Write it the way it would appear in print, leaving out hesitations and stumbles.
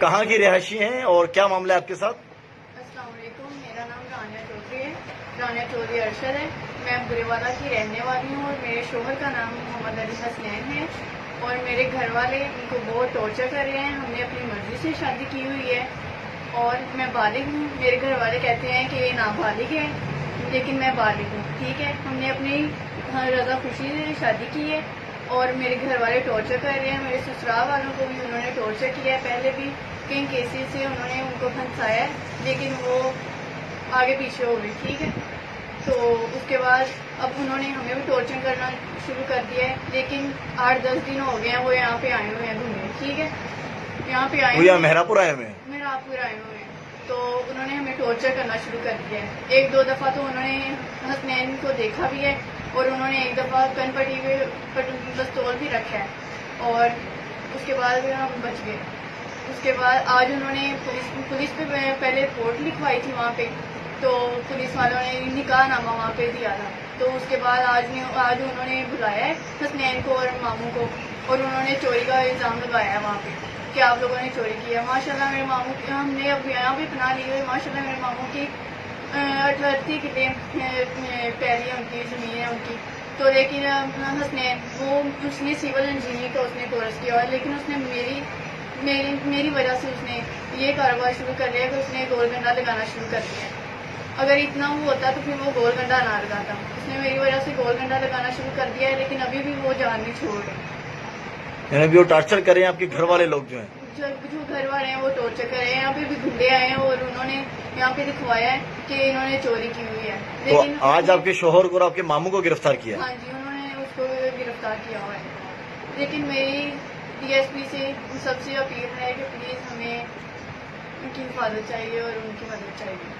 کہاں کی رہائشی ہیں اور کیا معاملہ ہے آپ کے ساتھ؟ السلام علیکم، میرا نام رانیہ چودھری ہے، رانیہ چودھری ارشد ہے۔ میں برے والا کی رہنے والی ہوں اور میرے شوہر کا نام محمد علی حسنین ہے اور میرے گھر والے ان کو بہت ٹارچر کر رہے ہیں۔ ہم نے اپنی مرضی سے شادی کی ہوئی ہے اور میں بالغ ہوں۔ میرے گھر والے کہتے ہیں کہ یہ نابالغ ہے لیکن میں بالغ ہوں، ٹھیک ہے۔ ہم نے اپنی رضا خوشی سے شادی کی ہے اور میرے گھر والے ٹارچر کر رہے ہیں۔ میرے سسرال والوں کو بھی انہوں نے ٹارچر کیا ہے، پہلے بھی کئی کیسز سے انہوں نے ان کو پھنسایا ہے لیکن وہ آگے پیچھے ہو گئی، ٹھیک ہے۔ تو اس کے بعد اب انہوں نے ہمیں بھی ٹارچر کرنا شروع کر دیا ہے، لیکن 8-10 دن ہو گئے ہیں وہ یہاں پہ آئے ہوئے ہیں گھومنے، ٹھیک ہے۔ یہاں پہ آئے وہ مہراپور آئے ہوئے ہیں؟ مہراپور آئے ہوئے ہیں، تو انہوں نے ہمیں ٹارچر کرنا شروع کر دیا ہے۔ 1-2 دفعہ تو انہوں نے حسنین کو دیکھا بھی ہے اور انہوں نے ایک دفعہ کن پٹی پہ پستول بھی رکھا ہے اور اس کے بعد ہم بچ گئے۔ اس کے بعد آج انہوں نے پولیس پہ پہلے رپورٹ لکھوائی تھی وہاں پہ، تو پولیس والوں نے نکاح نامہ وہاں پہ دیا تھا، تو اس کے بعد آج انہوں نے بلایا ہے حسنین کو اور ماموں کو اور انہوں نے چوری کا الزام لگایا ہے وہاں پہ کہ آپ لوگوں نے چوری کی ہے۔ ماشاء اللہ میرے ماموں کی، ہم نے اب یہاں بھی پناہ لی ہوئی، ماشاء اللہ میرے ماموں کی 38 کلے پہلی ان کی زمین ہے ان کی، تو لیکن حسنین وہ اس نے سول انجینئر کا اس نے کورس کیا ہے، لیکن اس نے میری وجہ سے اس نے یہ کاروبار شروع کر لیا کہ اس نے گول گنڈا لگانا شروع کر دیا۔ اگر اتنا وہ ہوتا تو پھر وہ گول گنڈا نہ لگاتا۔ اس نے میری وجہ سے گول گنڈا لگانا شروع کر دیا ہے لیکن ابھی بھی وہ جان نہیں چھوڑ رہے۔ یعنی بھی وہ ٹارچر کر رہے ہیں آپ کے گھر والے لوگ جو ہیں؟ جو گھر والے ہیں وہ ٹارچر کر رہے ہیں، یہاں پہ بھی گھنڈے آئے ہیں اور انہوں نے یہاں پہ دکھوایا ہے کہ انہوں نے چوری کی ہوئی ہے، تو لیکن آج آپ کے شوہر کو اور آپ کے ماموں کو گرفتار کیا؟ ہاں جی، انہوں نے اس کو گرفتار کیا ہوا ہے، لیکن میری ڈی ایس پی سے سب سے اپیل ہے کہ پلیز ہمیں ان کی حفاظت چاہیے اور ان کی مدد چاہیے۔